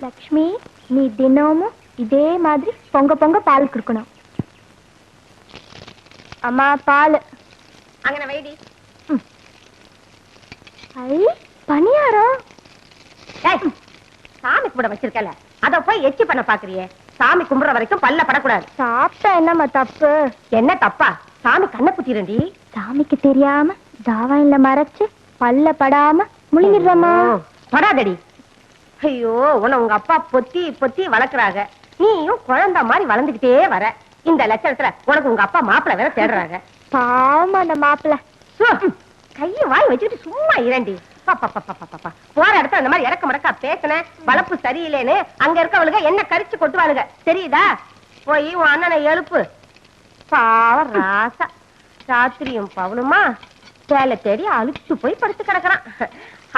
லக்ஷ்மி, நீ தினமும் இதே மாதிரி பொங்க பொங்க பால் குடுக்கணும். அம்மா பால் அங்கன வைடி. ஐ பணியாரம். சாமி கும்பிட வச்சிருக்கல, அத போய் எச்சி பண்ண பாக்குறியே. சாமி கும்பிடுற வரைக்கும் பல்ல படக்கூடாது. சாப்பிட்டா என்னம்மா தப்பு? என்ன தப்பா? சாமி கண்ணை குத்திரண்டி. சாமிக்கு தெரியாம தாவாயில மறைச்சு பல்ல படாம முழுங்கிடுறமா. படாதடி. ஐயோ, உன்னை உங்க அப்பா பொத்தி பொத்தி வளர்க்குறாங்க. நீயும் குழந்தை மாதிரி வளர்ந்துகிட்டே வர. இந்த லட்சணத்துல உனக்கு உங்க அப்பா மாப்பிள்ள வேற தேடுறாங்க. பாவம் அந்த மாப்பிள்ள. கைய வாய் வச்சுட்டு சும்மா இரண்டி. போற இடத்துல அந்த மாதிரி இறக்க மடக்கா பேசுன வளர்ப்பு சரியில்லைன்னு அங்க இருக்கவளுங்க என்ன கரிச்சு கொட்டுவாளுங்க, தெரியுதா? போய் உன் அண்ணனை எழுப்பு. பாவம் ராசா, ராத்திரியும் பவனுமா வேலை தேடி அழுச்சு போய் படுத்து கிடக்குறான்.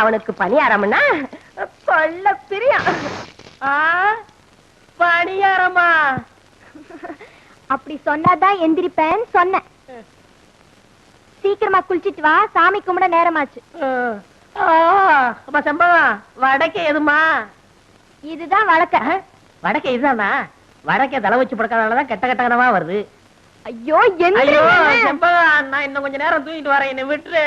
அவனுக்கு பணியாரம்னா கொள்ள பிரியம். பணியாரமா? அப்படி சொன்னாதான் எந்திரிப்பேன்னு சொன்னேன். சீக்கிரமா குளிச்சிட்டு வா, சாமி கும்பிட நேரமாச்சு. சம்பவம் வடக்கே எதுமா? இதுதான் வழக்க. வடக்கே இதுதானா? வடக்கே தலை வச்சு படுக்கிறதுனாலதான் கெட்ட கெட்ட கனவா வருது. ஐயோ, நான் இன்னும் கொஞ்ச நேரம் தூங்கிட்டு வரேன், என்ன விட்டுரு.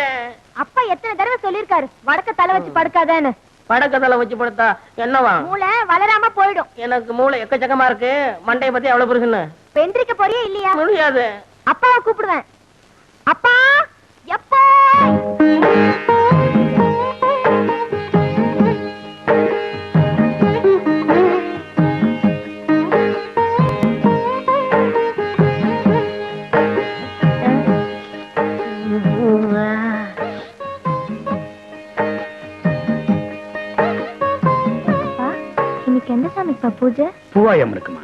அப்பா எத்தனை தடவை சொல்லிருக்காரு வடக்க தலை வச்சு படுக்காதேன்னு. வடக்க தலை வச்சு படுத்தா என்னவா? மூளை வளராம போயிடும். எனக்கு மூளை எக்கச்சக்கமா இருக்கு. மண்டைய பத்தி அவ்வளவு பெருசுன்னு வெந்திரிக்க போறியா இல்லையா? முடியாது. அப்பாவை கூப்பிடுவேன். அப்பா எப்போ? இன்னைக்கு எந்த சாமிப்பா பூஜை? பூவாயம் இருக்குமா?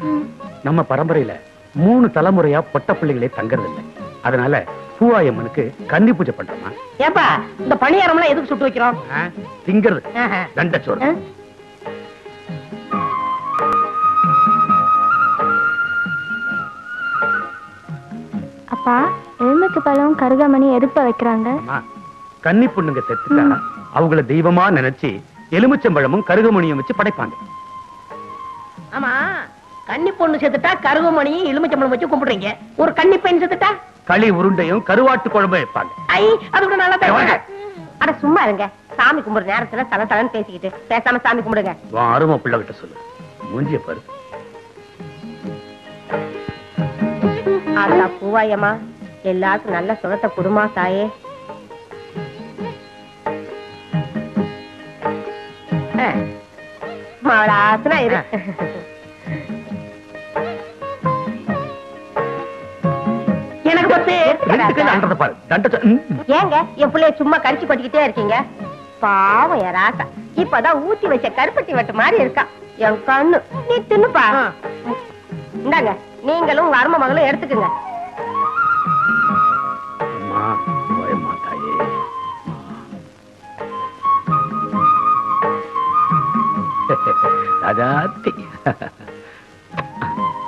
நம்ம பரம்பரையில 3 தலைமுறையா பொட்ட பிள்ளைகளே தங்கறது இல்லை. அதனால பூவாயம்மனுக்கு கன்னி பூஜை பண்றோமா. ஏப்பா, இந்த பணியாரம்லாம் எதுக்கு சுட்டு வைக்கிறோம்? திங்கிறது தண்டச்சோறு. அப்பா, எலுமிச்சை பழம் கருகாமணி எதுப்ப வைக்கிறாங்க? கன்னி பொண்ணுங்க செத்துட்டா அவங்கள தெய்வமா நினைச்சு எலுமிச்சம்பழமும் கருகமணியும் வச்சு படைப்பாங்க. ஆமா, கன்னி பொண்ணு செத்துட்டா கருகமணியும் எலுமிச்சம்பழம் வச்சு கும்பிடுறீங்க. ஒரு கன்னி பெண் செத்துட்டா களி உருண்டையும் கருவாட்டு குழம்பு வைப்பாங்க. அது கூட நல்லா. அட சும்மா இருங்க. சாமி கும்பிடுற நேரத்துல தலை தலைன்னு பேசிக்கிட்டு பேசாம சாமி கும்பிடுங்க. அருமை பிள்ளை கிட்ட சொல்லு. மூஞ்சிய பாரு. அதா பூவாயம்மா, எல்லாருக்கும் நல்ல சுகத்தை குடுமா தாயே. மாவளாசனா இரு. எனக்கு பத்து ஏங்க என் பிள்ளைய சும்மா கரிச்சு கொட்டிக்கிட்டே இருக்கீங்க? பாவம் என் ராசா, இப்பதான் ஊத்தி வச்ச கருப்பட்டி வெட்டு மாதிரி இருக்கா என் கண்ணு. நீ தின்னுப்பா. இந்தாங்க, நீங்களும் உங்க அருமை மகளும் எடுத்துக்குங்க.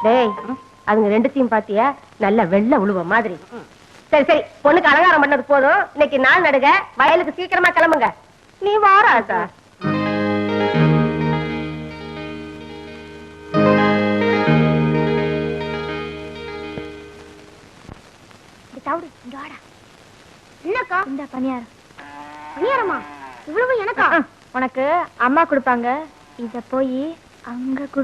டேய், அதுங்க ரெண்டுத்தையும் பாத்தியா? நல்ல வெள்ளை உழுவ மாதிரி. சரி சரி, பொண்ணுக்கு அலங்காரம் பண்ணது போதும். இன்னைக்கு நாள் நடுக, வயலுக்கு சீக்கிரமா கிளம்புங்க. நீ வாராசா? என்னக்கா இந்த பணியாரம்? பணியாரமா? இவ்வளவு எனக்கா? உனக்கு அம்மா கொடுப்பாங்க. இத போய் அங்க கொடு.